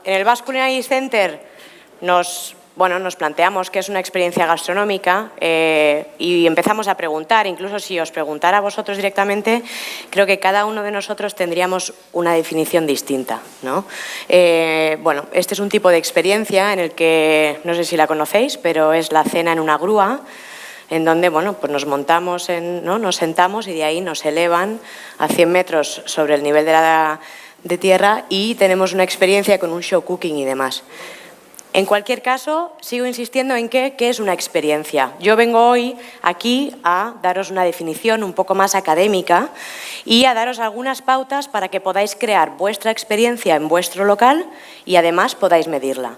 en el Basque Culinary Center nos planteamos qué es una experiencia gastronómica y empezamos a preguntar. Incluso si os preguntara a vosotros directamente, creo que cada uno de nosotros tendríamos una definición distinta, ¿no? Este es un tipo de experiencia en el que, no sé si la conocéis, pero es la cena en una grúa, en donde pues nos montamos, nos sentamos y de ahí nos elevan a 100 metros sobre el nivel de tierra y tenemos una experiencia con un show cooking y demás. En cualquier caso, sigo insistiendo en qué es una experiencia. Yo vengo hoy aquí a daros una definición un poco más académica y a daros algunas pautas para que podáis crear vuestra experiencia en vuestro local y además podáis medirla.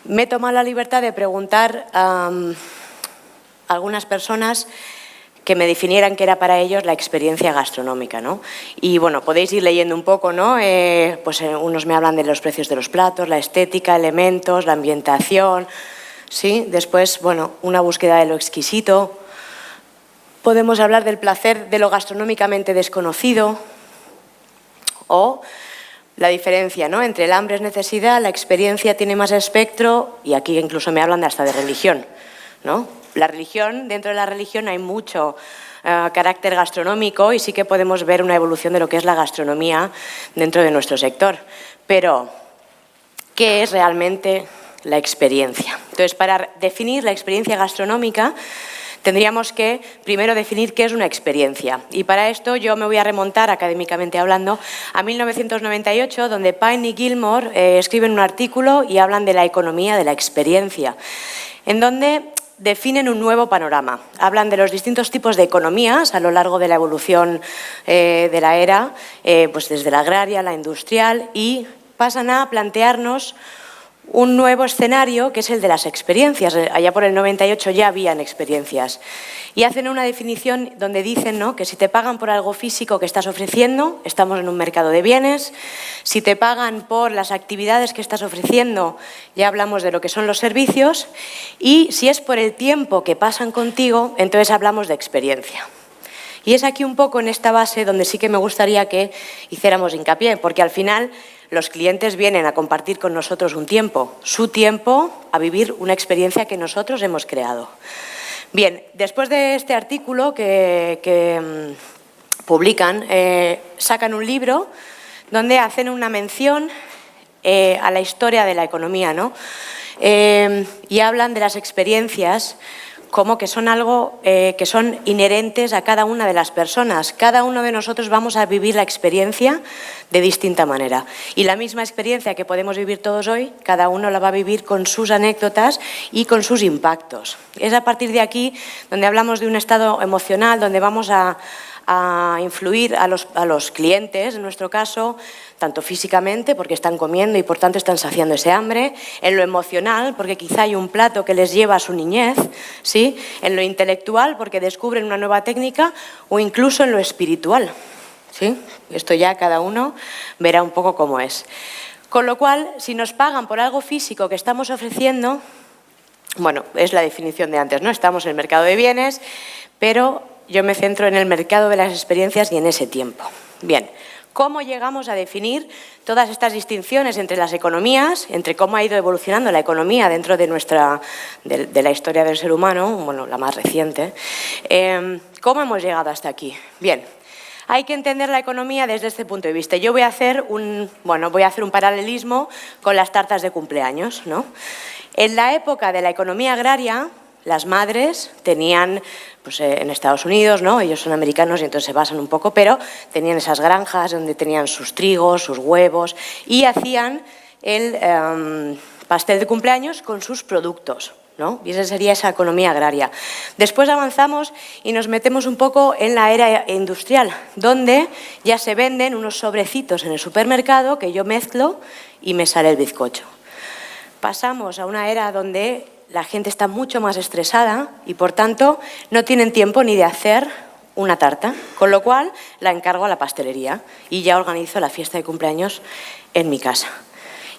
Me he tomado la libertad de preguntar a algunas personas que me definieran qué era para ellos la experiencia gastronómica, ¿no? Y bueno, podéis ir leyendo un poco, ¿no? Unos me hablan de los precios de los platos, la estética, elementos, la ambientación, ¿sí? Después, una búsqueda de lo exquisito. Podemos hablar del placer de lo gastronómicamente desconocido o la diferencia, ¿no? Entre el hambre es necesidad, la experiencia tiene más espectro y aquí incluso me hablan hasta de religión, ¿no? La religión, dentro de la religión hay mucho carácter gastronómico y sí que podemos ver una evolución de lo que es la gastronomía dentro de nuestro sector. Pero, ¿qué es realmente la experiencia? Entonces, para definir la experiencia gastronómica, tendríamos que primero definir qué es una experiencia. Y para esto yo me voy a remontar, académicamente hablando, a 1998, donde Pine y Gilmore escriben un artículo y hablan de la economía de la experiencia, en donde definen un nuevo panorama. Hablan de los distintos tipos de economías a lo largo de la evolución de la era, pues desde la agraria, la industrial, y pasan a plantearnos un nuevo escenario que es el de las experiencias. Allá por el 98 ya habían experiencias. Y hacen una definición donde dicen, ¿no?, que si te pagan por algo físico que estás ofreciendo, estamos en un mercado de bienes. Si te pagan por las actividades que estás ofreciendo, ya hablamos de lo que son los servicios. Y si es por el tiempo que pasan contigo, entonces hablamos de experiencia. Y es aquí un poco en esta base donde sí que me gustaría que hiciéramos hincapié, porque al final los clientes vienen a compartir con nosotros un tiempo, su tiempo, a vivir una experiencia que nosotros hemos creado. Bien, después de este artículo que publican, sacan un libro donde hacen una mención a la historia de la economía, ¿no? Y hablan de las experiencias como que son algo que son inherentes a cada una de las personas. Cada uno de nosotros vamos a vivir la experiencia de distinta manera. Y la misma experiencia que podemos vivir todos hoy, cada uno la va a vivir con sus anécdotas y con sus impactos. Es a partir de aquí donde hablamos de un estado emocional, donde vamos a influir a los clientes, en nuestro caso, tanto físicamente, porque están comiendo y por tanto están saciando ese hambre, en lo emocional, porque quizá hay un plato que les lleva a su niñez, ¿sí?, en lo intelectual, porque descubren una nueva técnica, o incluso en lo espiritual, ¿sí? Esto ya cada uno verá un poco cómo es. Con lo cual, si nos pagan por algo físico que estamos ofreciendo, es la definición de antes, ¿no? Estamos en el mercado de bienes, pero yo me centro en el mercado de las experiencias y en ese tiempo. Bien, ¿cómo llegamos a definir todas estas distinciones entre las economías, entre cómo ha ido evolucionando la economía dentro de la historia del ser humano, la más reciente? ¿Cómo hemos llegado hasta aquí? Bien, hay que entender la economía desde este punto de vista. Yo voy a hacer un paralelismo con las tartas de cumpleaños, ¿no? En la época de la economía agraria, las madres tenían, en Estados Unidos, ¿no?, ellos son americanos y entonces se basan un poco, pero tenían esas granjas donde tenían sus trigos, sus huevos y hacían el pastel de cumpleaños con sus productos, ¿no? Y esa sería esa economía agraria. Después avanzamos y nos metemos un poco en la era industrial, donde ya se venden unos sobrecitos en el supermercado que yo mezclo y me sale el bizcocho. Pasamos a una era donde la gente está mucho más estresada y, por tanto, no tienen tiempo ni de hacer una tarta, con lo cual la encargo a la pastelería y ya organizo la fiesta de cumpleaños en mi casa.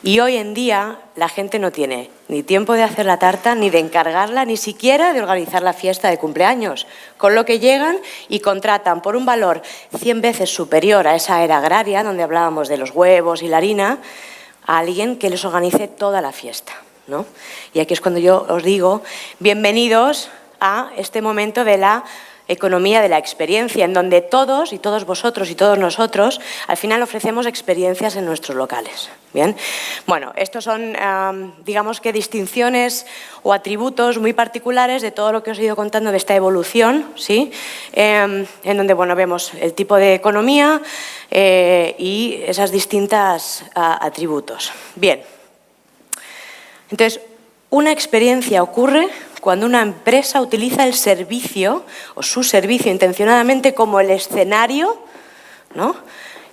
Y hoy en día la gente no tiene ni tiempo de hacer la tarta, ni de encargarla, ni siquiera de organizar la fiesta de cumpleaños, con lo que llegan y contratan por un valor 100 veces superior a esa era agraria, donde hablábamos de los huevos y la harina, a alguien que les organice toda la fiesta, ¿no? Y aquí es cuando yo os digo, bienvenidos a este momento de la economía de la experiencia, en donde todos y todos vosotros y todos nosotros al final ofrecemos experiencias en nuestros locales. Bien, bueno, estos son, digamos que distinciones o atributos muy particulares de todo lo que os he ido contando de esta evolución, ¿sí? En donde, bueno, vemos el tipo de economía y esas distintas atributos. Bien, entonces, una experiencia ocurre cuando una empresa utiliza el servicio o su servicio intencionadamente como el escenario, ¿no?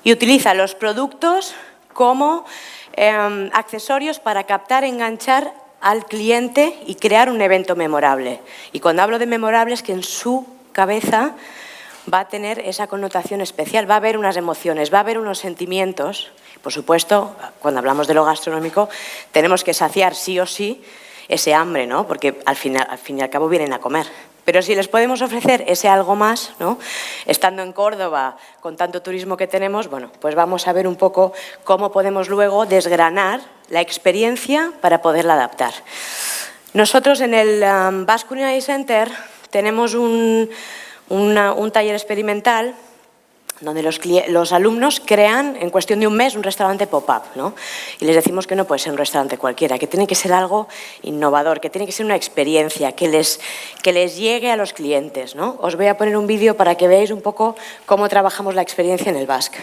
Y utiliza los productos como accesorios para captar, enganchar al cliente y crear un evento memorable. Y cuando hablo de memorable es que en su cabeza va a tener esa connotación especial, va a haber unas emociones, va a haber unos sentimientos. Por supuesto, cuando hablamos de lo gastronómico, tenemos que saciar sí o sí ese hambre, ¿no? Porque al fin y al cabo vienen a comer. Pero si les podemos ofrecer ese algo más, ¿no? Estando en Córdoba, con tanto turismo que tenemos, bueno, pues vamos a ver un poco cómo podemos luego desgranar la experiencia para poderla adaptar. Nosotros en el Basque Culinary Center tenemos un taller experimental donde los alumnos crean en cuestión de un mes un restaurante pop-up, ¿no? Y les decimos que no puede ser un restaurante cualquiera, que tiene que ser algo innovador, que tiene que ser una experiencia, que les llegue a los clientes, ¿no? Os voy a poner un vídeo para que veáis un poco cómo trabajamos la experiencia en el Basque.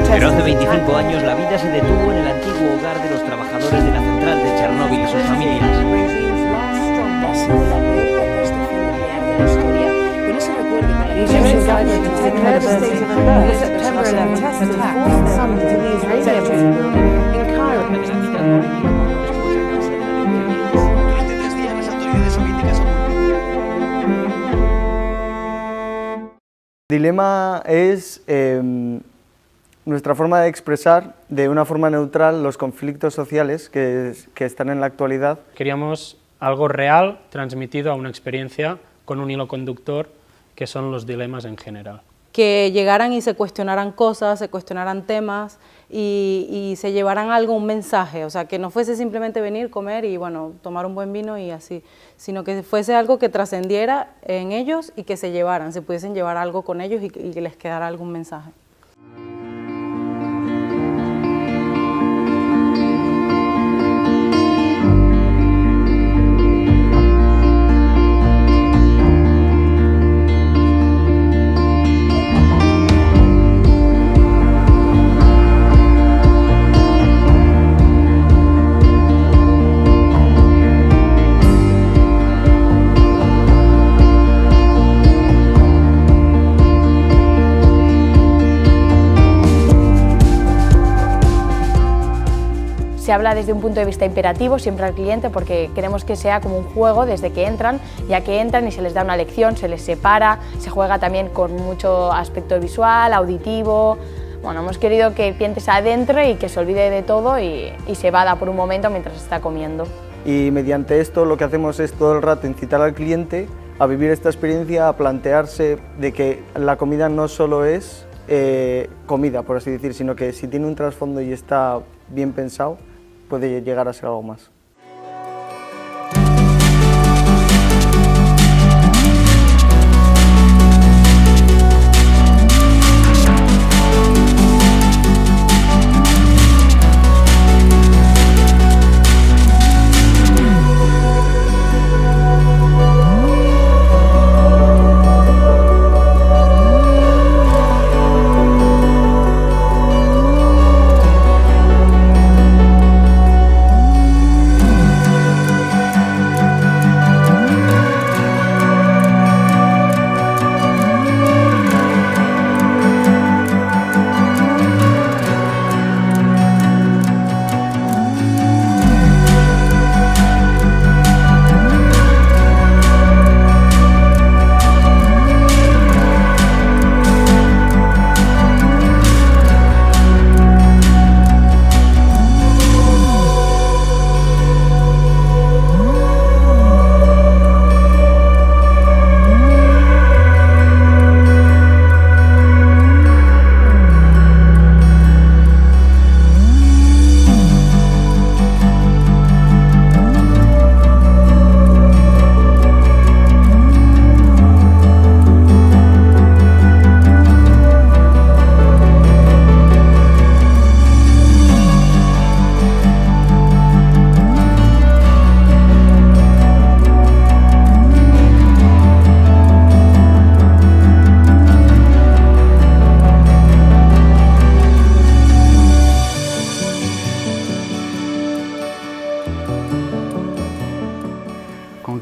Pero hace 25 años la vida se detuvo en el antiguo hogar de los trabajadores de la central de Chernóbil y sus familias. Dilema es nuestra forma de expresar de una forma neutral los conflictos sociales que están en la actualidad. Queríamos algo real transmitido a una experiencia con un hilo conductor que son los dilemas en general. Que llegaran y se cuestionaran cosas, se cuestionaran temas y se llevaran algo, un mensaje, o sea, que no fuese simplemente venir, comer y bueno, tomar un buen vino y así, sino que fuese algo que trascendiera en ellos y que se llevaran, se pudiesen llevar algo con ellos y que les quedara algún mensaje. Se habla desde un punto de vista imperativo siempre al cliente porque queremos que sea como un juego desde que entran, ya que entran y se les da una lección, se les separa, se juega también con mucho aspecto visual, auditivo. Bueno, hemos querido que el cliente se adentre y que se olvide de todo y se evada por un momento mientras está comiendo. Y mediante esto lo que hacemos es todo el rato incitar al cliente a vivir esta experiencia, a plantearse de que la comida no solo es comida, por así decir, sino que si tiene un trasfondo y está bien pensado, puede llegar a ser algo más.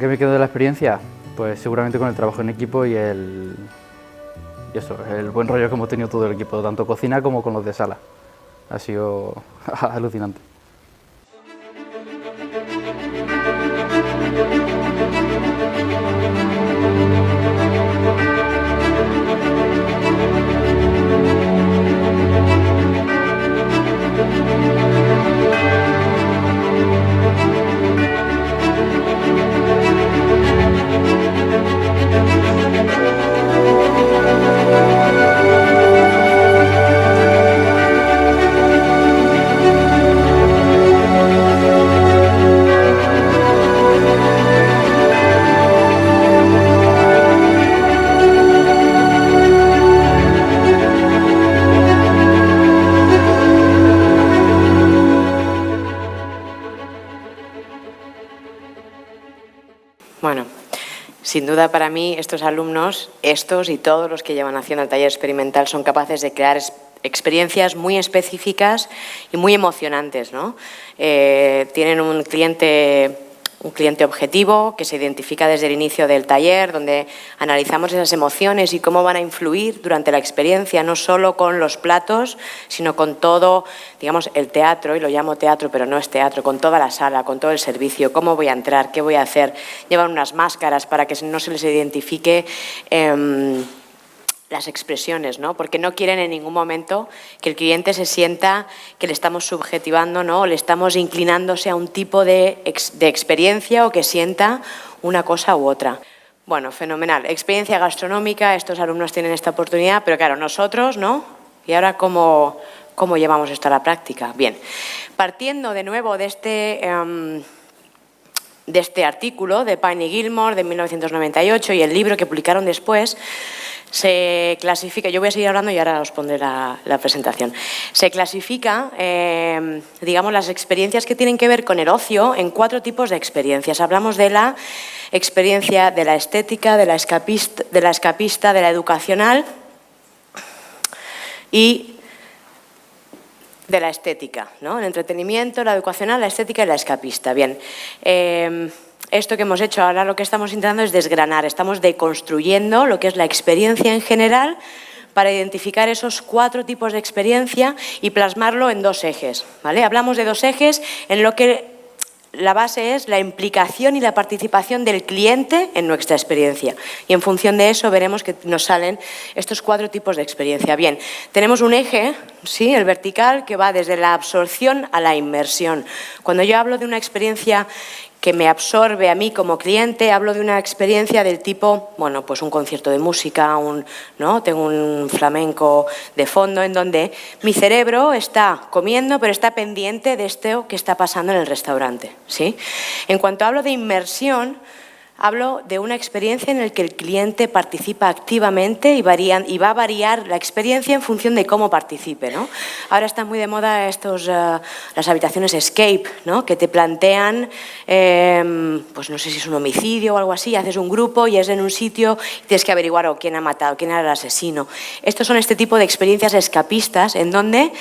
qué me quedo de la experiencia? Pues seguramente con el trabajo en equipo y el buen rollo que hemos tenido todo el equipo, tanto cocina como con los de sala. Ha sido alucinante. Bueno, sin duda para mí estos alumnos, estos y todos los que llevan haciendo el taller experimental son capaces de crear experiencias muy específicas y muy emocionantes, ¿no? Tienen un cliente objetivo que se identifica desde el inicio del taller, donde analizamos esas emociones y cómo van a influir durante la experiencia, no solo con los platos, sino con todo, digamos, el teatro, y lo llamo teatro, pero no es teatro, con toda la sala, con todo el servicio, cómo voy a entrar, qué voy a hacer. Llevan unas máscaras para que no se les identifique las expresiones, ¿no? Porque no quieren en ningún momento que el cliente se sienta que le estamos subjetivando, ¿no? O le estamos inclinándose a un tipo de experiencia o que sienta una cosa u otra. Bueno, fenomenal. Experiencia gastronómica, estos alumnos tienen esta oportunidad, pero claro, nosotros, ¿no? Y ahora, ¿cómo llevamos esto a la práctica? Bien, partiendo de nuevo de este artículo de Pine y Gilmore de 1998 y el libro que publicaron después, se clasifica, yo voy a seguir hablando y ahora os pondré la presentación. Se clasifica, digamos, las experiencias que tienen que ver con el ocio en 4 tipos de experiencias. Hablamos de la experiencia de la estética, de la escapista, de la educacional y de la estética, ¿no? El entretenimiento, la educacional, la estética y la escapista. Bien. Esto que hemos hecho ahora, lo que estamos intentando es desgranar, estamos deconstruyendo lo que es la experiencia en general para identificar esos 4 tipos de experiencia y plasmarlo en 2 ejes, ¿vale? Hablamos de 2 ejes en lo que la base es la implicación y la participación del cliente en nuestra experiencia. Y en función de eso veremos que nos salen estos 4 tipos de experiencia. Bien, tenemos un eje, ¿sí? El vertical, que va desde la absorción a la inmersión. Cuando yo hablo de una experiencia que me absorbe a mí como cliente, hablo de una experiencia del tipo, bueno, pues un concierto de música, ¿no? Tengo un flamenco de fondo en donde mi cerebro está comiendo, pero está pendiente de esto que está pasando en el restaurante, ¿sí? En cuanto hablo de inmersión, hablo de una experiencia en la que el cliente participa activamente y va a variar la experiencia en función de cómo participe, ¿no? Ahora están muy de moda las habitaciones escape, ¿no? Que te plantean, pues no sé si es un homicidio o algo así, haces un grupo y es en un sitio y tienes que averiguar quién ha matado, quién era el asesino. Estos son este tipo de experiencias escapistas en donde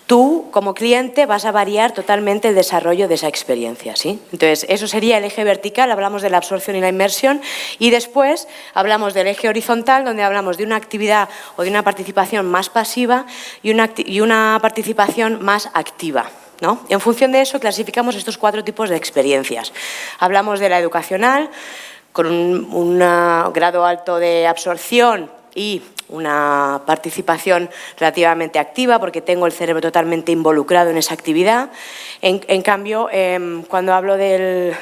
tú, como cliente, vas a variar totalmente el desarrollo de esa experiencia, ¿sí? Entonces, eso sería el eje vertical, hablamos de la absorción y la inmersión, y después hablamos del eje horizontal, donde hablamos de una actividad o de una participación más pasiva y una participación más activa, ¿no? En función de eso, clasificamos estos 4 tipos de experiencias. Hablamos de la educacional, con un grado alto de absorción y una participación relativamente activa porque tengo el cerebro totalmente involucrado en esa actividad. En cambio, cuando hablo del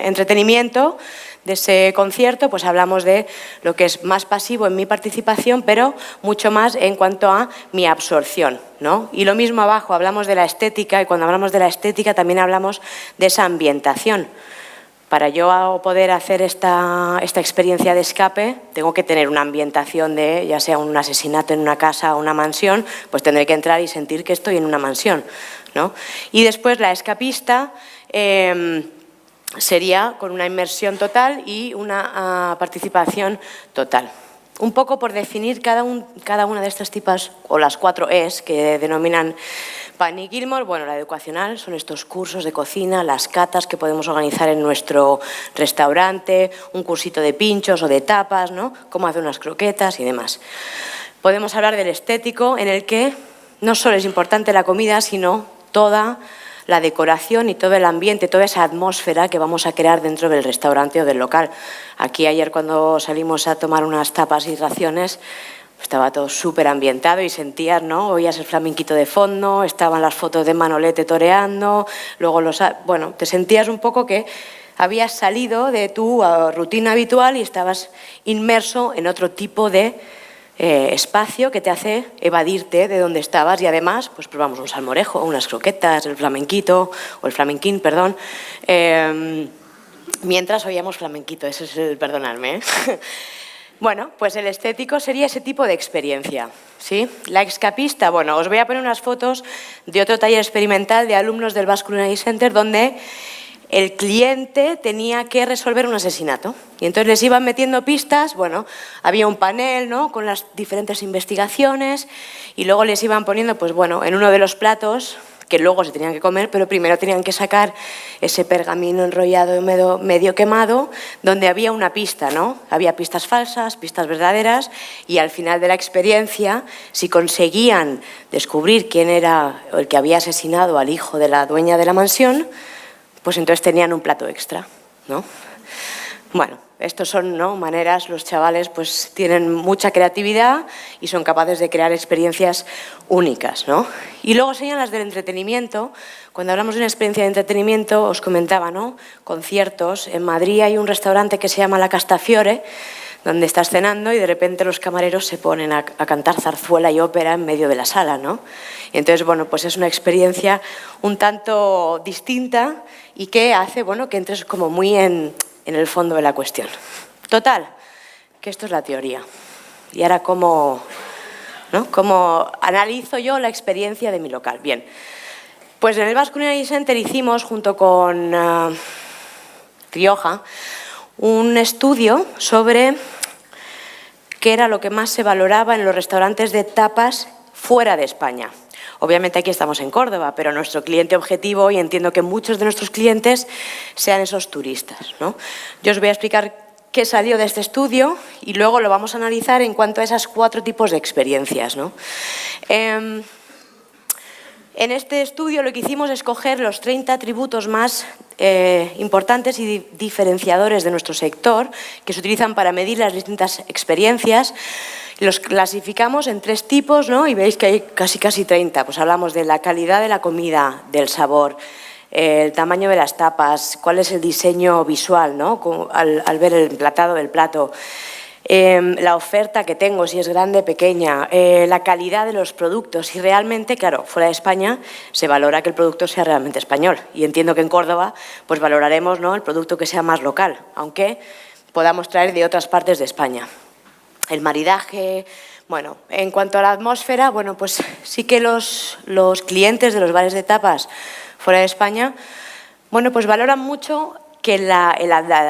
entretenimiento, de ese concierto, pues hablamos de lo que es más pasivo en mi participación, pero mucho más en cuanto a mi absorción, ¿no? Y lo mismo abajo, hablamos de la estética y cuando hablamos de la estética también hablamos de esa ambientación. Para yo poder hacer esta experiencia de escape, tengo que tener una ambientación de, ya sea un asesinato en una casa o una mansión, pues tendré que entrar y sentir que estoy en una mansión, ¿no? Y después la escapista sería con una inmersión total y una participación total. un poco por definir cada una de estas tipas, o las 4 E's que denominan Pani Gilmore. Bueno, la educacional son estos cursos de cocina, las catas que podemos organizar en nuestro restaurante, un cursito de pinchos o de tapas, ¿no? Cómo hacer unas croquetas y demás. Podemos hablar del estético, en el que no solo es importante la comida, sino toda la decoración y todo el ambiente, toda esa atmósfera que vamos a crear dentro del restaurante o del local. Aquí ayer cuando salimos a tomar unas tapas y raciones, estaba todo súper ambientado y sentías, ¿no? Oías el flamenquito de fondo, estaban las fotos de Manolete toreando, luego bueno, te sentías un poco que habías salido de tu rutina habitual y estabas inmerso en otro tipo de espacio que te hace evadirte de donde estabas, y además pues probamos un salmorejo, unas croquetas, el flamenquito, o el flamenquín, perdón, mientras oíamos flamenquito, ese es el perdonadme, ¿eh? Bueno, pues el estético sería ese tipo de experiencia, ¿sí? La escapista, bueno, os voy a poner unas fotos de otro taller experimental de alumnos del Basque Culinary Center donde el cliente tenía que resolver un asesinato. Y entonces les iban metiendo pistas, bueno, había un panel, ¿no?, con las diferentes investigaciones, y luego les iban poniendo, pues bueno, en uno de los platos, que luego se tenían que comer, pero primero tenían que sacar ese pergamino enrollado medio quemado, donde había una pista, ¿no? Había pistas falsas, pistas verdaderas, y al final de la experiencia, si conseguían descubrir quién era el que había asesinado al hijo de la dueña de la mansión, pues entonces tenían un plato extra, ¿no? Bueno, estos son, ¿no?, maneras, los chavales pues tienen mucha creatividad y son capaces de crear experiencias únicas, ¿no? Y luego serían las del entretenimiento. Cuando hablamos de una experiencia de entretenimiento, os comentaba, ¿no?, conciertos. En Madrid hay un restaurante que se llama La Castafiore, donde estás cenando y de repente los camareros se ponen a cantar zarzuela y ópera en medio de la sala, ¿no? Y entonces, bueno, pues es una experiencia un tanto distinta y que hace, bueno, que entres como muy en el fondo de la cuestión. Total, que esto es la teoría. Y ahora, ¿cómo analizo yo la experiencia de mi local? Bien, pues en el Basque Culinary Center hicimos, junto con Rioja, un estudio sobre qué era lo que más se valoraba en los restaurantes de tapas fuera de España. Obviamente aquí estamos en Córdoba, pero nuestro cliente objetivo, y entiendo que muchos de nuestros clientes sean esos turistas, ¿no? Yo os voy a explicar qué salió de este estudio y luego lo vamos a analizar en cuanto a esos 4 tipos de experiencias, ¿no? En este estudio lo que hicimos es coger los 30 atributos más importantes y diferenciadores de nuestro sector, que se utilizan para medir las distintas experiencias. Los clasificamos en 3 tipos, ¿no? Y veis que hay casi 30. Pues hablamos de la calidad de la comida, del sabor, el tamaño de las tapas, cuál es el diseño visual, ¿no?, al ver el emplatado del plato, la oferta que tengo, si es grande o pequeña, la calidad de los productos. Y realmente, claro, fuera de España se valora que el producto sea realmente español. Y entiendo que en Córdoba pues valoraremos, ¿no?, el producto que sea más local, aunque podamos traer de otras partes de España. El maridaje, bueno, en cuanto a la atmósfera, bueno, pues sí que los clientes de los bares de tapas fuera de España, bueno, pues valoran mucho que la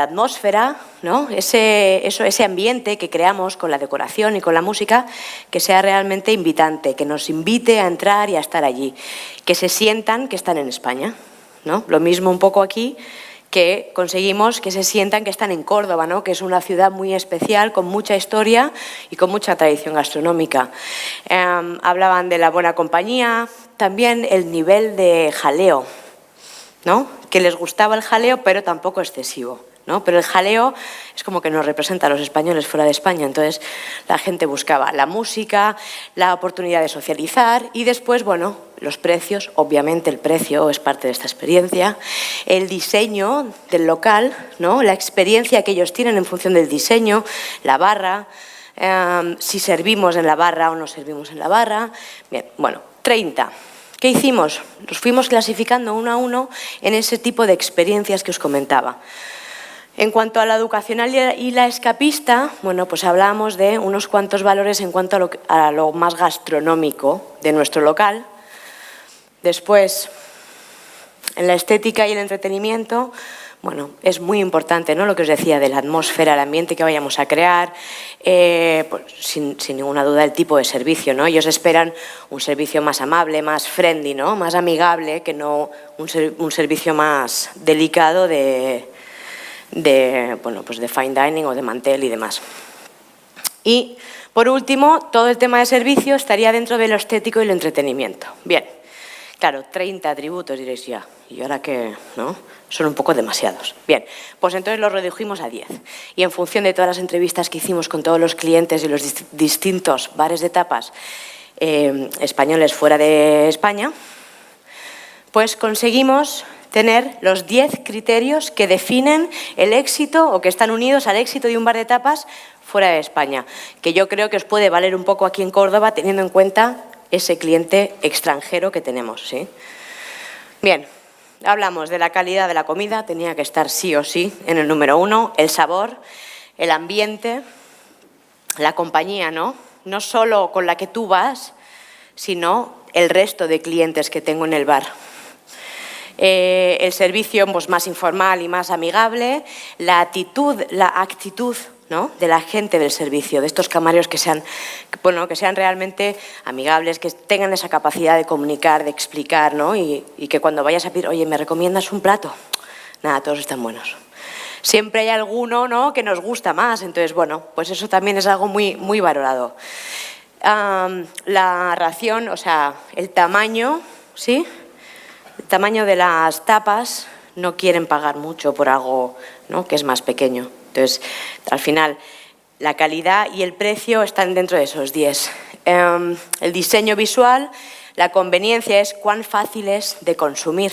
atmósfera, ¿no?, ese ambiente que creamos con la decoración y con la música, que sea realmente invitante, que nos invite a entrar y a estar allí, que se sientan que están en España, ¿no? Lo mismo un poco aquí, que conseguimos que se sientan que están en Córdoba, ¿no?, que es una ciudad muy especial, con mucha historia y con mucha tradición gastronómica. Hablaban de la buena compañía, también el nivel de jaleo, ¿no?, que les gustaba el jaleo, pero tampoco excesivo, ¿no? Pero el jaleo es como que nos representa a los españoles fuera de España, entonces la gente buscaba la música, la oportunidad de socializar y después, bueno, los precios, obviamente el precio es parte de esta experiencia, el diseño del local, ¿no?, la experiencia que ellos tienen en función del diseño, la barra, si servimos en la barra o no servimos en la barra. Bien, bueno, 30. ¿Qué hicimos? Los fuimos clasificando uno a uno en ese tipo de experiencias que os comentaba. En cuanto a la educacional y la escapista, bueno, pues hablamos de unos cuantos valores en cuanto a lo más gastronómico de nuestro local. Después, en la estética y el entretenimiento, bueno, es muy importante, ¿no?, lo que os decía de la atmósfera, el ambiente que vayamos a crear, pues, sin ninguna duda el tipo de servicio, ¿no? Ellos esperan un servicio más amable, más friendly, ¿no?, más amigable, que no un servicio más delicado bueno, pues de fine dining o de mantel y demás. Y, por último, todo el tema de servicio estaría dentro de lo estético y lo entretenimiento. Bien, claro, 30 atributos diréis ya, ¿y ahora qué, no? Son un poco demasiados. Bien, pues entonces los redujimos a 10. Y en función de todas las entrevistas que hicimos con todos los clientes de los distintos bares de tapas españoles fuera de España, pues conseguimos tener los 10 criterios que definen el éxito o que están unidos al éxito de un bar de tapas fuera de España, que yo creo que os puede valer un poco aquí en Córdoba teniendo en cuenta ese cliente extranjero que tenemos, ¿sí? Bien, hablamos de la calidad de la comida, tenía que estar sí o sí en el número 1, el sabor, el ambiente, la compañía, ¿no? No solo con la que tú vas, sino el resto de clientes que tengo en el bar. El servicio, pues, más informal y más amigable, la actitud, ¿no?, de la gente del servicio, de estos camareros que sean realmente amigables, que tengan esa capacidad de comunicar, de explicar, ¿no?, y que cuando vayas a pedir, oye, ¿me recomiendas un plato? Nada, todos están buenos. Siempre hay alguno, ¿no?, que nos gusta más, entonces, bueno, pues eso también es algo muy, muy valorado. La ración, o sea, el tamaño, ¿sí?, el tamaño de las tapas, no quieren pagar mucho por algo, ¿no?, que es más pequeño. Entonces, al final, la calidad y el precio están dentro de esos 10. El diseño visual, la conveniencia es cuán fácil es de consumir,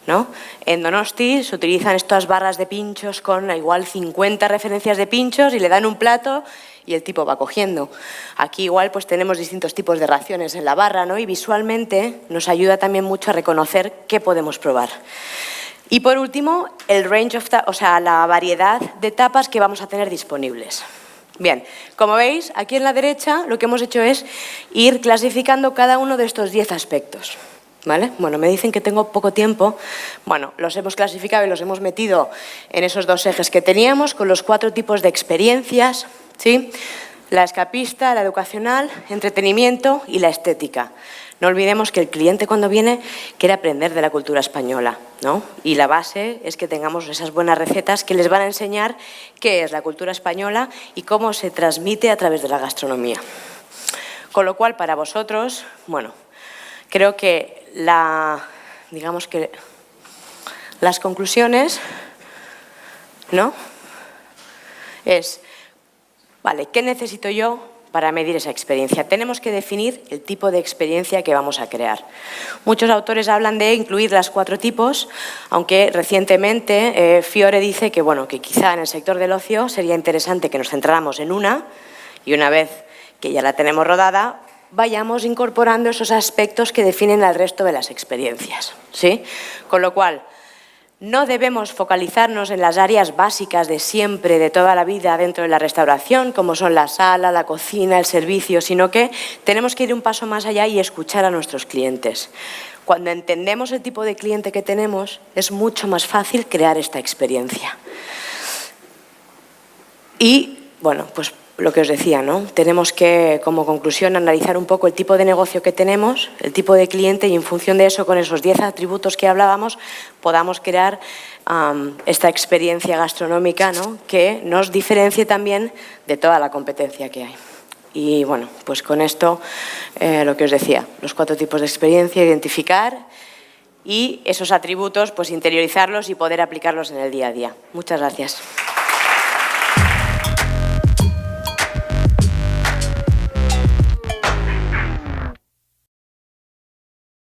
¿no? En Donosti se utilizan estas barras de pinchos con igual 50 referencias de pinchos y le dan un plato y el tipo va cogiendo. Aquí igual pues tenemos distintos tipos de raciones en la barra, ¿no? Y visualmente nos ayuda también mucho a reconocer qué podemos probar. Y por último, el range o sea, la variedad de tapas que vamos a tener disponibles. Bien, como veis, aquí en la derecha lo que hemos hecho es ir clasificando cada uno de estos 10 aspectos. ¿Vale? Bueno, me dicen que tengo poco tiempo. Bueno, los hemos clasificado y los hemos metido en esos 2 ejes que teníamos con los 4 tipos de experiencias, ¿sí? La escapista, la educacional, entretenimiento y la estética. No olvidemos que el cliente cuando viene quiere aprender de la cultura española, ¿no? Y la base es que tengamos esas buenas recetas que les van a enseñar qué es la cultura española y cómo se transmite a través de la gastronomía. Con lo cual, para vosotros, bueno, creo que digamos que las conclusiones, ¿no?, es, vale, ¿qué necesito yo para medir esa experiencia? Tenemos que definir el tipo de experiencia que vamos a crear. Muchos autores hablan de incluir las 4 tipos, aunque recientemente Fiore dice que, bueno, que quizá en el sector del ocio sería interesante que nos centráramos en una y una vez que ya la tenemos rodada, vayamos incorporando esos aspectos que definen al resto de las experiencias, ¿sí? Con lo cual, no debemos focalizarnos en las áreas básicas de siempre, de toda la vida dentro de la restauración, como son la sala, la cocina, el servicio, sino que tenemos que ir un paso más allá y escuchar a nuestros clientes. Cuando entendemos el tipo de cliente que tenemos, es mucho más fácil crear esta experiencia. Y, bueno, pues lo que os decía, ¿no? Tenemos que, como conclusión, analizar un poco el tipo de negocio que tenemos, el tipo de cliente y en función de eso, con esos 10 atributos que hablábamos, podamos crear esta experiencia gastronómica, ¿no?, que nos diferencie también de toda la competencia que hay. Y bueno, pues con esto, lo que os decía, los 4 tipos de experiencia, identificar y esos atributos, pues interiorizarlos y poder aplicarlos en el día a día. Muchas gracias.